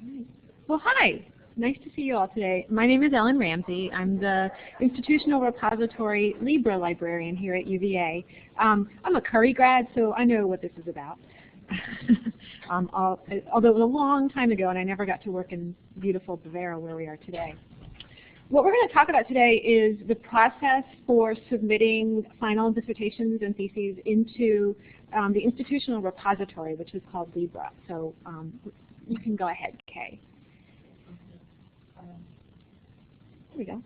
Right. Well, hi. Nice to see you all today. My name is Ellen Ramsey. I'm the Institutional Repository Libra Librarian here at UVA. I'm a Curry grad, so I know what this is about. Although it was a long time ago and I never got to work in beautiful Bavaria where we are today. What we're going to talk about today is the process for submitting final dissertations and theses into the institutional repository, which is called Libra. So you can go ahead, Kay. There we go.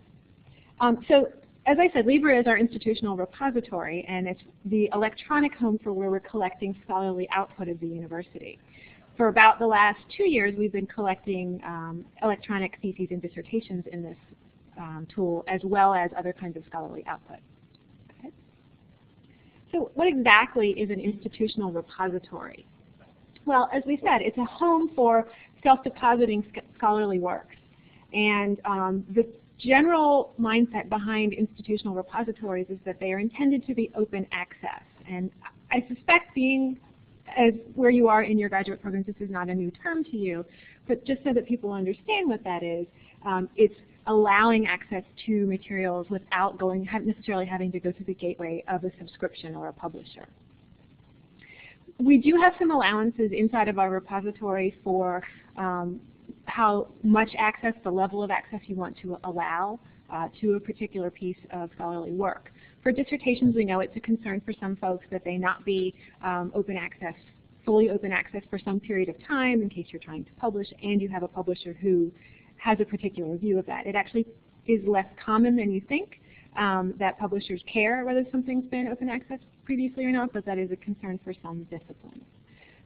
So as I said, Libra is our institutional repository, and it's the electronic home for where we're collecting scholarly output of the university. For about the last 2 years, we've been collecting electronic theses and dissertations in this tool, as well as other kinds of scholarly output. Okay. So what exactly is an institutional repository? Well, as we said, it's a home for self-depositing scholarly works. And the general mindset behind institutional repositories is that they are intended to be open access. And I suspect, being as where you are in your graduate programs, this is not a new term to you, but just so that people understand what that is, it's allowing access to materials without necessarily having to go through the gateway of a subscription or a publisher. We do have some allowances inside of our repository for how much access, the level of access you want to allow to a particular piece of scholarly work. For dissertations, we know it's a concern for some folks that they not be open access, fully open access for some period of time in case you're trying to publish and you have a publisher who has a particular view of that. It actually is less common than you think that publishers care whether something's been open access previously or not, but that is a concern for some disciplines.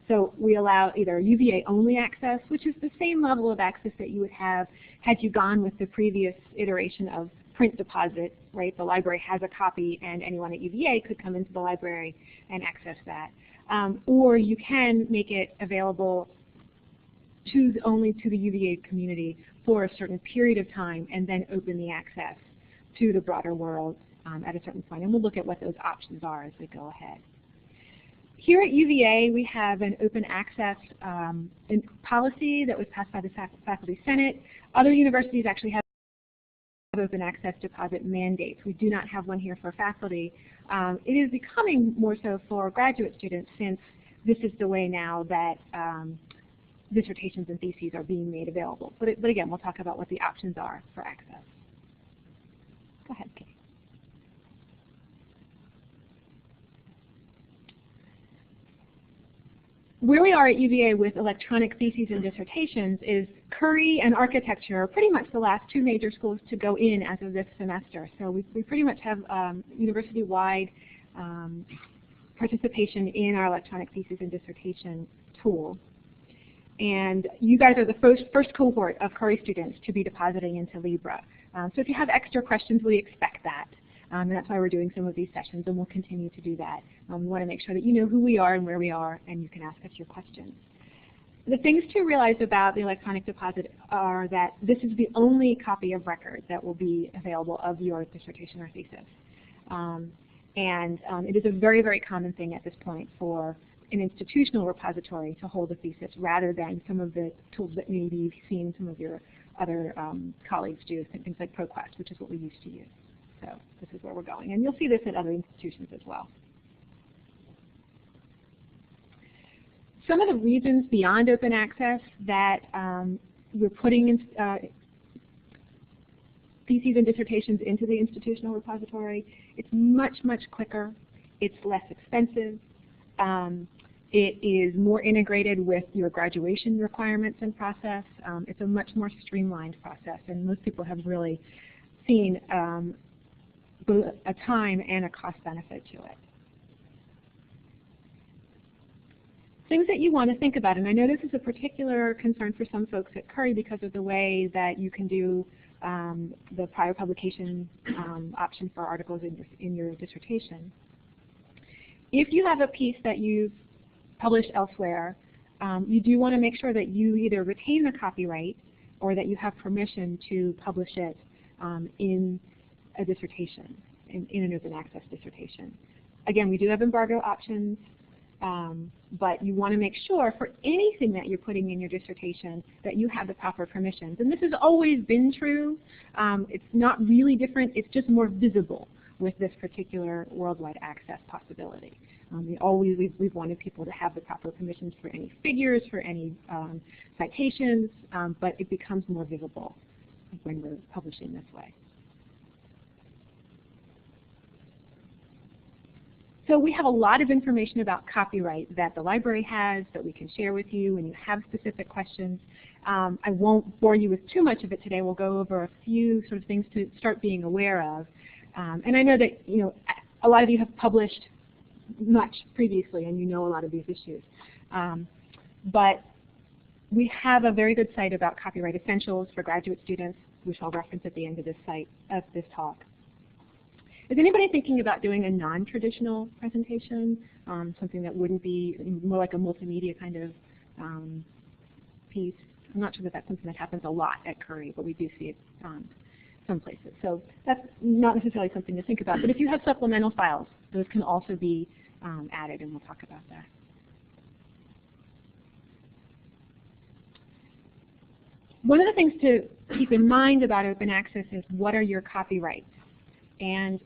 So we allow either UVA-only access, which is the same level of access that you would have had you gone with the previous iteration of print deposit, right? The library has a copy and anyone at UVA could come into the library and access that. Or you can make it available only to the UVA community for a certain period of time and then open the access to the broader world at a certain point. And we'll look at what those options are as we go ahead. Here at UVA, we have an open access policy that was passed by the Faculty Senate. Other universities actually have open access deposit mandates. We do not have one here for faculty. It is becoming more so for graduate students, since this is the way now that dissertations and theses are being made available. But again, we'll talk about what the options are for access. Go ahead, Kate. Where we are at UVA with electronic theses and dissertations is Curry and architecture are pretty much the last two major schools to go in as of this semester. So we pretty much have university-wide participation in our electronic theses and dissertation tool. And you guys are the first cohort of Curry students to be depositing into Libra. So if you have extra questions, we expect that. And that's why we're doing some of these sessions, and we'll continue to do that. We want to make sure that you know who we are and where we are, and you can ask us your questions. The things to realize about the electronic deposit are that this is the only copy of record that will be available of your dissertation or thesis. It is a very, very common thing at this point for an institutional repository to hold a thesis rather than some of the tools that maybe you've seen some of your other colleagues do, things like ProQuest, which is what we used to use. So this is where we're going. And you'll see this at other institutions as well. Some of the reasons beyond open access that we're putting in, theses and dissertations into the institutional repository, it's much, much quicker. It's less expensive. It is more integrated with your graduation requirements and process. It's a much more streamlined process, and most people have really seen both a time and a cost benefit to it. Things that you want to think about, and I know this is a particular concern for some folks at Curry because of the way that you can do the prior publication option for articles in your dissertation. If you have a piece that you've published elsewhere, you do want to make sure that you either retain the copyright or that you have permission to publish it in a dissertation, in an open access dissertation. Again, we do have embargo options. But you want to make sure for anything that you're putting in your dissertation that you have the proper permissions. And this has always been true. It's not really different. It's just more visible with this particular worldwide access possibility. We've wanted people to have the proper permissions for any figures, for any citations, but it becomes more visible when we're publishing this way. So we have a lot of information about copyright that the library has that we can share with you when you have specific questions. I won't bore you with too much of it today. We'll go over a few sort of things to start being aware of. And I know that a lot of you have published much previously and you know a lot of these issues. But we have a very good site about copyright essentials for graduate students, which I'll reference at the end of this talk. Is anybody thinking about doing a non-traditional presentation, something that wouldn't be more like a multimedia kind of piece? I'm not sure that that's something that happens a lot at Curry, but we do see it some places. So that's not necessarily something to think about. But if you have supplemental files, those can also be added, and we'll talk about that. One of the things to keep in mind about open access is what are your copyrights? And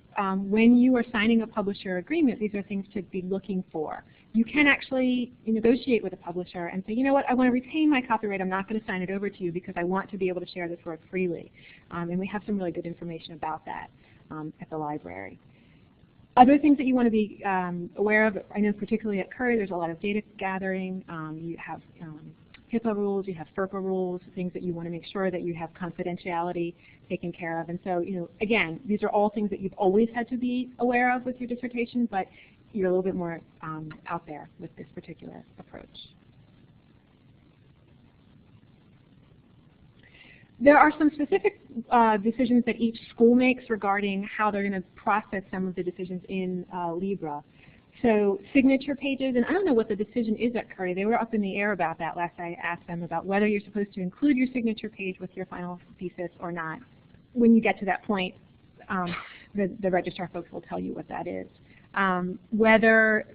when you are signing a publisher agreement, these are things to be looking for. You can actually negotiate with a publisher and say, you know what, I want to retain my copyright. I'm not going to sign it over to you because I want to be able to share this work freely. And we have some really good information about that at the library. Other things that you want to be aware of, I know particularly at Curry, there's a lot of data gathering. You have HIPAA rules, you have FERPA rules, things that you want to make sure that you have confidentiality taken care of. And so, again, these are all things that you've always had to be aware of with your dissertation, but you're a little bit more out there with this particular approach. There are some specific decisions that each school makes regarding how they're going to process some of the decisions in Libra. So signature pages, and I don't know what the decision is at Curry. They were up in the air about that last I asked them about whether you're supposed to include your signature page with your final thesis or not. When you get to that point, the registrar folks will tell you what that is. Whether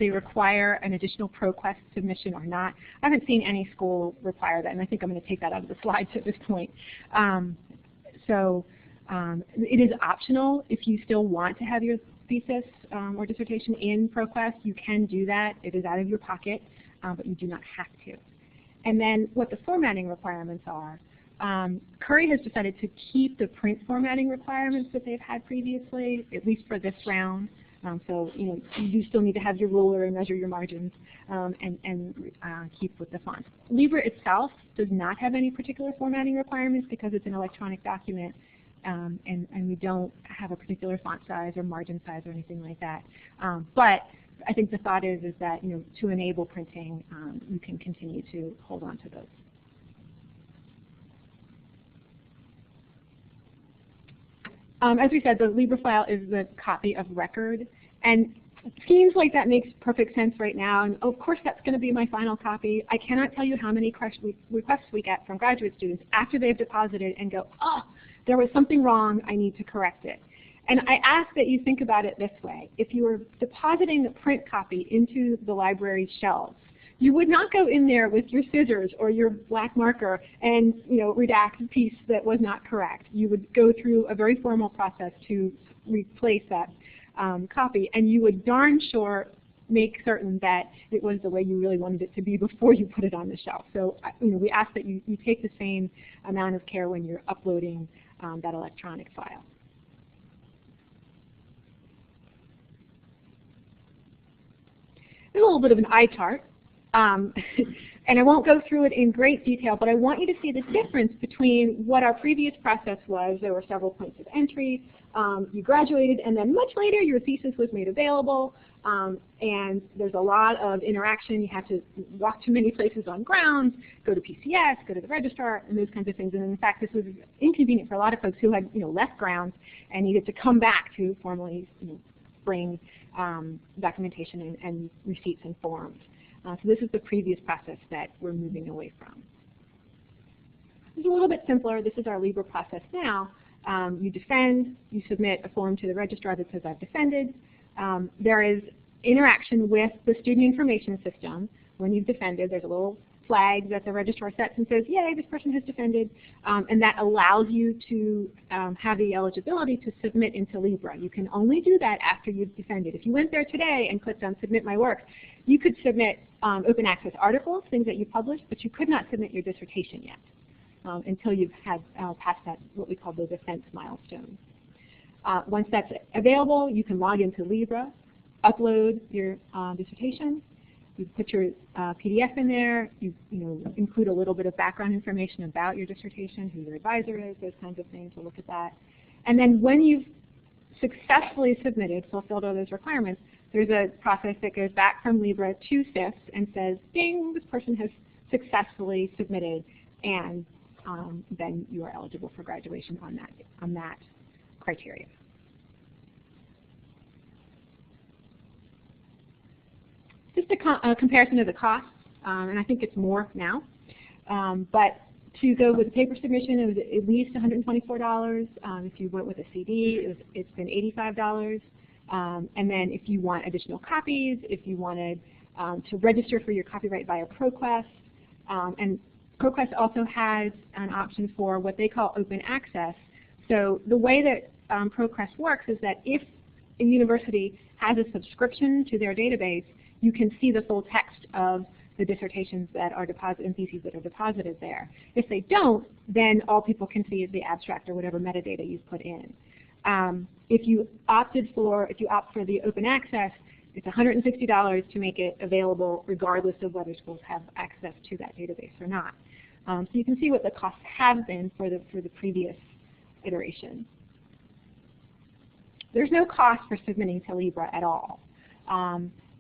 they require an additional ProQuest submission or not. I haven't seen any school require that, and I think I'm going to take that out of the slides at this point. It is optional if you still want to have your thesis or dissertation in ProQuest. You can do that. It is out of your pocket, but you do not have to. And then what the formatting requirements are. Curry has decided to keep the print formatting requirements that they've had previously, at least for this round. So you do still need to have your ruler and measure your margins and keep with the font. Libra itself does not have any particular formatting requirements because it's an electronic document, and we don't have a particular font size or margin size or anything like that. But I think the thought is that to enable printing, you can continue to hold on to those. As we said, the Libra file is the copy of record, and it seems like that makes perfect sense right now, and of course that's going to be my final copy. I cannot tell you how many requests we get from graduate students after they've deposited and go, oh, there was something wrong, I need to correct it. And I ask that you think about it this way. If you were depositing the print copy into the library shelves, you would not go in there with your scissors or your black marker and redact a piece that was not correct. You would go through a very formal process to replace that copy, and you would darn sure make certain that it was the way you really wanted it to be before you put it on the shelf. So we ask that you take the same amount of care when you're uploading that electronic file. There's a little bit of an eye chart. And I won't go through it in great detail, but I want you to see the difference between what our previous process was. There were several points of entry. You graduated, and then much later your thesis was made available. And there's a lot of interaction. You have to walk to many places on grounds, go to PCS, go to the registrar, and those kinds of things. And in fact, this was inconvenient for a lot of folks who had left grounds and needed to come back to formally bring documentation and receipts and forms. So this is the previous process that we're moving away from. It's a little bit simpler. This is our Libra process now. You defend, you submit a form to the registrar that says I've defended. There is interaction with the student information system. When you've defended, there's a little flag that the registrar sets and says, yay, this person has defended, and that allows you to have the eligibility to submit into Libra. You can only do that after you've defended. If you went there today and clicked on Submit My Work, you could submit open access articles, things that you published, but you could not submit your dissertation yet until you've had passed that, what we call the defense milestone. Once that's available, you can log into Libra, upload your dissertation. You put your PDF in there, you include a little bit of background information about your dissertation, who your advisor is, those kinds of things. We'll look at that. And then when you've successfully submitted, fulfilled all those requirements, there's a process that goes back from Libra to CIFS and says, ding, this person has successfully submitted, and then you are eligible for graduation on that criteria. Just a comparison of the costs, and I think it's more now. But to go with a paper submission, it was at least $124. If you went with a CD, it's been $85. And then if you want additional copies, if you wanted to register for your copyright via ProQuest, and ProQuest also has an option for what they call open access. So the way that ProQuest works is that if a university has a subscription to their database, you can see the full text of the dissertations that are deposited and theses that are deposited there. If they don't, then all people can see is the abstract or whatever metadata you've put in. If you opt for the open access, it's $160 to make it available regardless of whether schools have access to that database or not. So you can see what the costs have been for the previous iteration. There's no cost for submitting to Libra at all.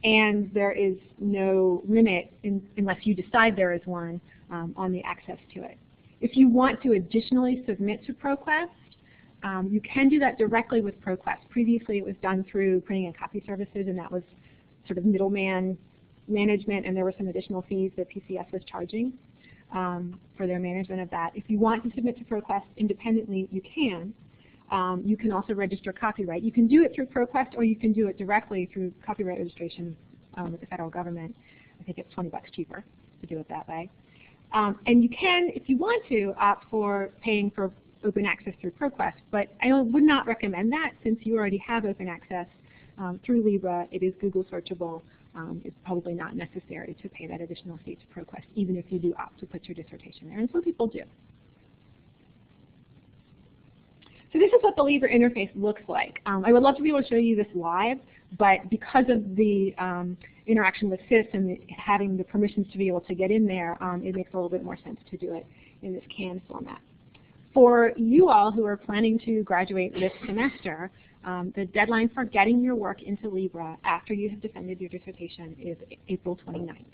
And there is no limit, unless you decide there is one, on the access to it. If you want to additionally submit to ProQuest, you can do that directly with ProQuest. Previously it was done through printing and copy services, and that was sort of middleman management, and there were some additional fees that PCS was charging for their management of that. If you want to submit to ProQuest independently, you can. You can also register copyright. You can do it through ProQuest, or you can do it directly through copyright registration with the federal government. I think it's $20 cheaper to do it that way. And you can, if you want to, opt for paying for open access through ProQuest, but I would not recommend that since you already have open access through Libra. It is Google searchable. It's probably not necessary to pay that additional fee to ProQuest, even if you do opt to put your dissertation there, and some people do. So this is what the Libra interface looks like. I would love to be able to show you this live, but because of the interaction with CIS and having the permissions to be able to get in there, it makes a little bit more sense to do it in this canned format. For you all who are planning to graduate this semester, the deadline for getting your work into Libra after you have defended your dissertation is April 29th.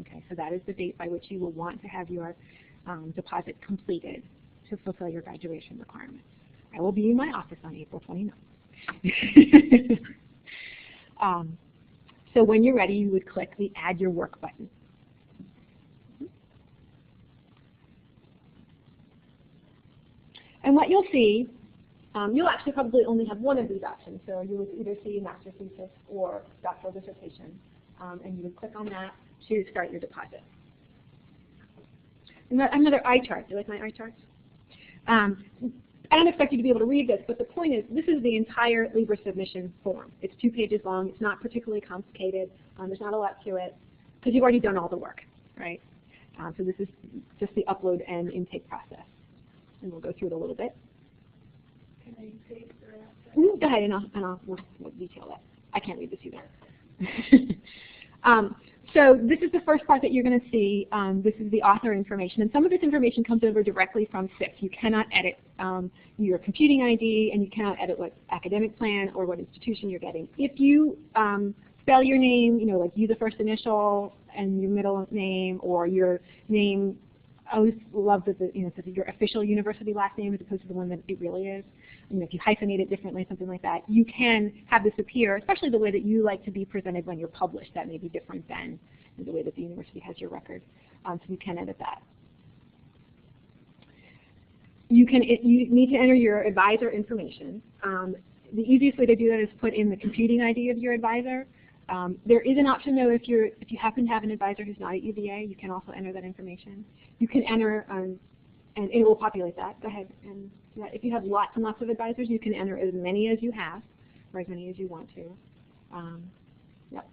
Okay, so that is the date by which you will want to have your deposit completed to fulfill your graduation requirements. I will be in my office on April 29th. So when you're ready, you would click the Add Your Work button. And what you'll see, you'll actually probably only have one of these options. So you would either see Master Thesis or Doctoral Dissertation. And you would click on that to start your deposit. And another eye chart. Do you like my eye charts? I don't expect you to be able to read this, but the point is this is the entire Libra submission form. It's 2 pages long. It's not particularly complicated. There's not a lot to it because you've already done all the work, right? So this is just the upload and intake process. And we'll go through it a little bit. Can I take the Go ahead, and we'll detail that. I can't read this either. So this is the first part that you're going to see. This is the author information. And some of this information comes over directly from CIS. You cannot edit your computing ID, and you cannot edit what academic plan or what institution you're getting. If you spell your name, like use the first initial and your middle name, or your name, I always love that your official university last name as opposed to the one that it really is. If you hyphenate it differently, something like that, you can have this appear, especially the way that you like to be presented when you're published. That may be different than the way that the university has your record. So you can edit that. You need to enter your advisor information. The easiest way to do that is put in the computing ID of your advisor. There is an option though if you happen to have an advisor who's not at UVA, you can also enter that information. You can enter, and it will populate that. Go ahead. And if you have lots and lots of advisors, you can enter as many as you have, or as many as you want to. Yep.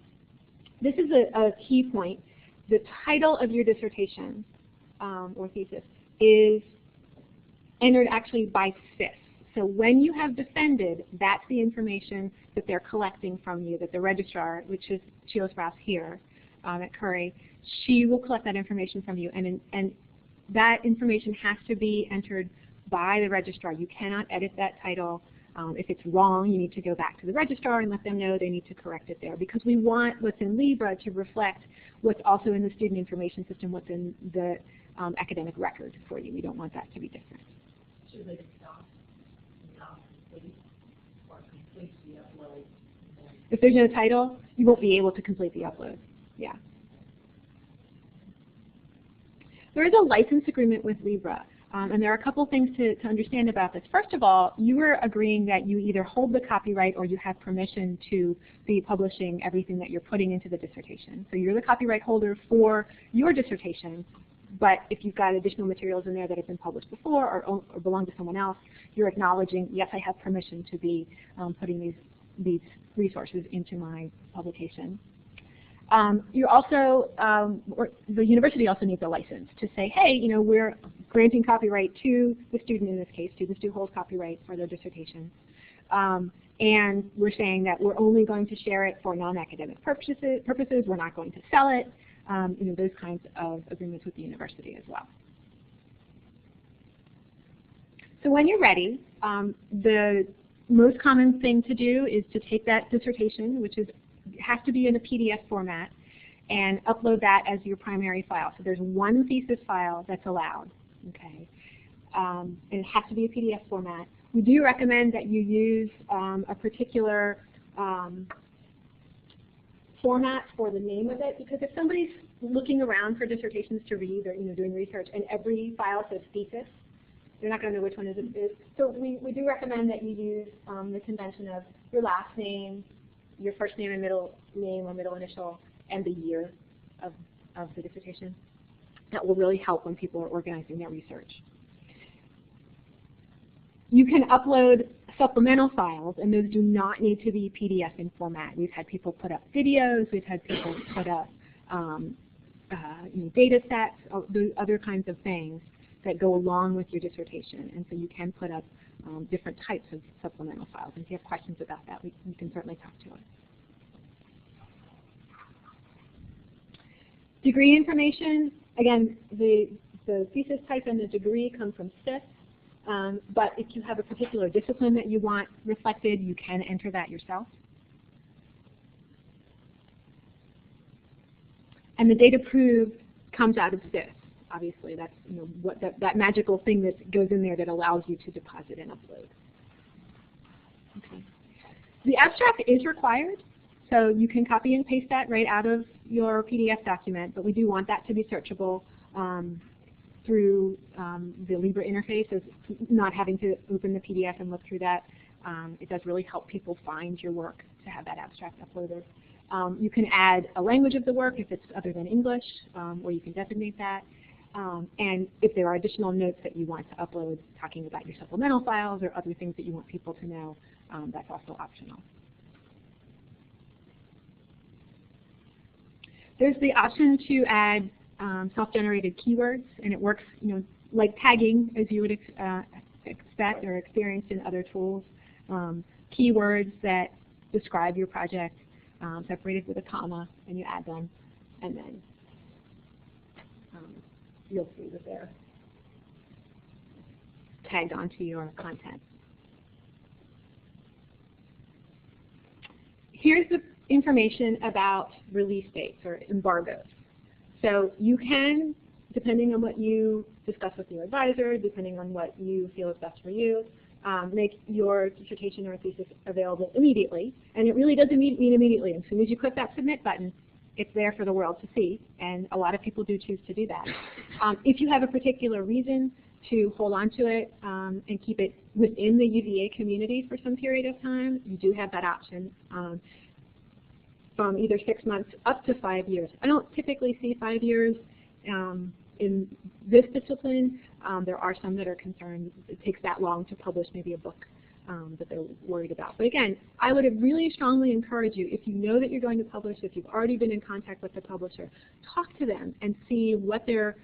This is a key point. The title of your dissertation or thesis is entered actually by CIS. So when you have defended, that's the information that they're collecting from you, that the registrar, which is Sheila Sprouse here at Curry, she will collect that information from you. And that information has to be entered by the registrar. You cannot edit that title. If it's wrong, you need to go back to the registrar and let them know they need to correct it there. Because we want what's in Libra to reflect what's also in the student information system, what's in the academic record for you. We don't want that to be different. Should they stop complete or complete the upload? If there's no title, you won't be able to complete the upload. Yeah. There is a license agreement with Libra. And there are a couple things to understand about this. First of all, you are agreeing that you either hold the copyright or you have permission to be publishing everything that you're putting into the dissertation. So you're the copyright holder for your dissertation, but if you've got additional materials in there that have been published before or belong to someone else, you're acknowledging, yes, I have permission to be putting these resources into my publication. You're also, the university also needs a license to say, hey, you know, we're granting copyright to the student in this case. Students do hold copyright for their dissertation. And we're saying that we're only going to share it for non-academic purposes. We're not going to sell it. You know, those kinds of agreements with the university as well. So when you're ready, the most common thing to do is to take that dissertation, which has to be in a PDF format, and upload that as your primary file. So there's one thesis file that's allowed, okay? And it has to be a PDF format. We do recommend that you use a particular format for the name of it, because if somebody's looking around for dissertations to read or doing research and every file says thesis, they're not going to know which one it is. So we do recommend that you use the convention of your last name, your first name and middle name or middle initial, and the year of the dissertation. That will really help when people are organizing their research. You can upload supplemental files, and those do not need to be PDF in format. We've had people put up videos, we've had people put up data sets, other kinds of things that go along with your dissertation. And so you can put up different types of supplemental files. And if you have questions about that, you can certainly talk to us. Degree information, again, the thesis type and the degree come from CIS. But if you have a particular discipline that you want reflected, you can enter that yourself. And the data proved comes out of CIS. Obviously, that's what that magical thing that goes in there that allows you to deposit and upload. Okay. The abstract is required, so you can copy and paste that right out of your PDF document, but we do want that to be searchable through the Libra interface, as not having to open the PDF and look through that. It does really help people find your work to have that abstract uploaded. You can add a language of the work if it's other than English, or you can designate that. And if there are additional notes that you want to upload talking about your supplemental files or other things that you want people to know, that's also optional. There's the option to add self-generated keywords, and it works like tagging as you would expect or experience in other tools. Keywords that describe your project separated with a comma, and you add them, and then you'll see that they're tagged onto your content. Here's the information about release dates or embargoes. So you can, depending on what you discuss with your advisor, depending on what you feel is best for you, make your dissertation or thesis available immediately. And it really doesn't mean immediately. As soon as you click that submit button, it's there for the world to see, and a lot of people do choose to do that. If you have a particular reason to hold on to it and keep it within the UVA community for some period of time, you do have that option. from either 6 months up to 5 years. I don't typically see 5 years in this discipline. There are some that are concerned it takes that long to publish maybe a book that they're worried about. But again, I would really strongly encourage you, if you know that you're going to publish, if you've already been in contact with the publisher, talk to them and see what their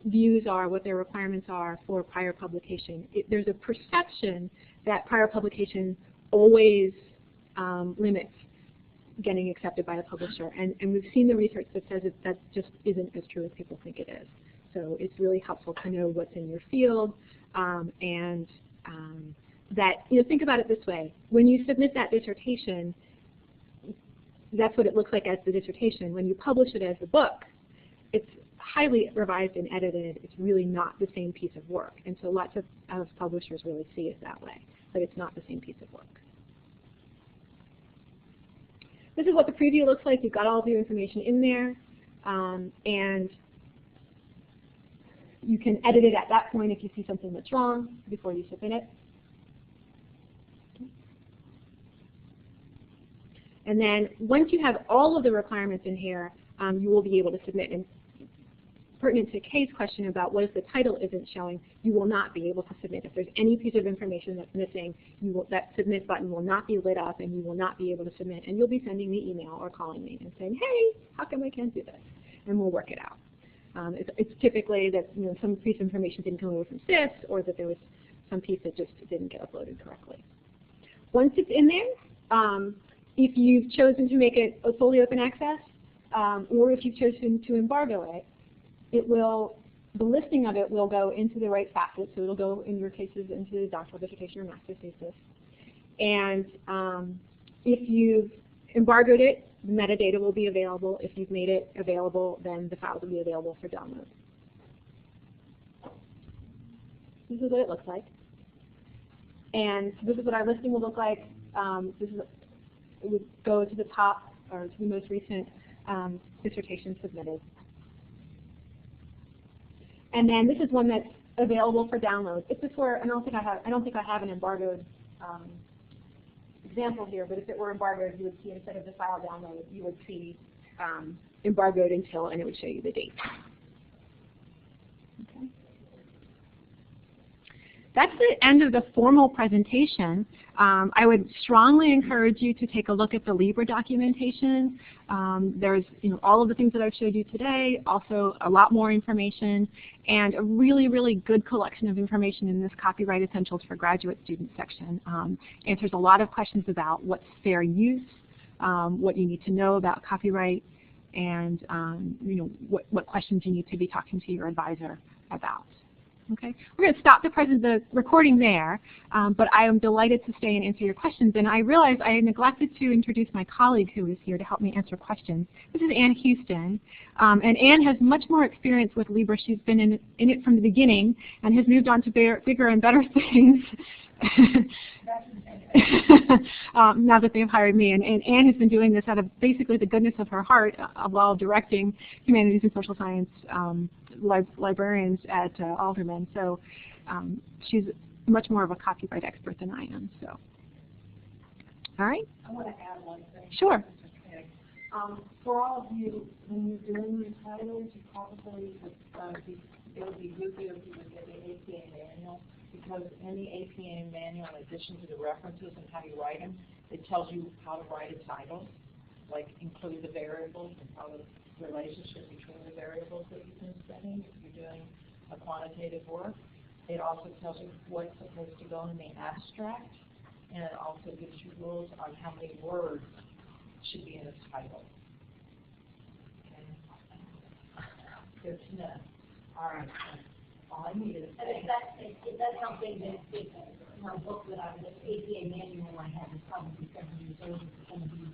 views are, what their requirements are for prior publication. There's a perception that prior publication always limits getting accepted by a publisher, and we've seen the research that says that just isn't as true as people think it is. So it's really helpful to know what's in your field, and that, think about it this way. When you submit that dissertation, that's what it looks like as the dissertation. When you publish it as a book, it's highly revised and edited. It's really not the same piece of work. And so lots of publishers really see it that way, but it's not the same piece of work. This is what the preview looks like. You've got all of your information in there, and you can edit it at that point if you see something that's wrong before you submit it. And then once you have all of the requirements in here, you will be able to submit. And pertinent to Kay's question about what if the title isn't showing, you will not be able to submit. If there's any piece of information that's missing, that submit button will not be lit up and you will not be able to submit. And you'll be sending me email or calling me and saying, hey, how come I can't do this? And we'll work it out. It's typically that some piece of information didn't come over from SIS, or that there was some piece that just didn't get uploaded correctly. Once it's in there, if you've chosen to make it a fully open access, or if you've chosen to embargo it, the listing of it will go into the right facet, so it'll go, in your cases, into the doctoral dissertation or master's thesis. And if you've embargoed it, the metadata will be available. If you've made it available, then the files will be available for download. This is what it looks like. And this is what our listing will look like. It would go to the top, or to the most recent dissertation submitted. And then this is one that's available for download. If this were, I don't think I have an embargoed example here, but if it were embargoed, you would see, instead of the file download, you would see embargoed until, and it would show you the date. Okay. That's the end of the formal presentation. I would strongly encourage you to take a look at the Libra documentation. There's all of the things that I've showed you today, also a lot more information, and a really, really good collection of information in this Copyright Essentials for Graduate Students section. Answers a lot of questions about what's fair use, what you need to know about copyright, and what questions you need to be talking to your advisor about. Okay, we're going to stop the recording there, but I am delighted to stay and answer your questions. And I realized I neglected to introduce my colleague who is here to help me answer questions. This is Ann Houston, and Ann has much more experience with Libra. She's been in it from the beginning and has moved on to bigger and better things. Now that they've hired me, and Ann has been doing this out of basically the goodness of her heart while directing humanities and social science librarians at Alderman. So she's much more of a copyright expert than I am. So, all right. I want to add one thing. Sure. For all of you, when you're doing your titles, you probably it would be good if you would get the APA manual, because in the APA manual, in addition to the references and how you write them, it tells you how to write a title, like include the variables and how the relationship between the variables that you've been studying if you're doing a quantitative work. It also tells you what's supposed to go in the abstract, and it also gives you rules on how many words should be in a title. Okay. Good to know. All right. All I needed to say. If that's something that my book that I, the APA manual I have is probably 7 years old, it's going to be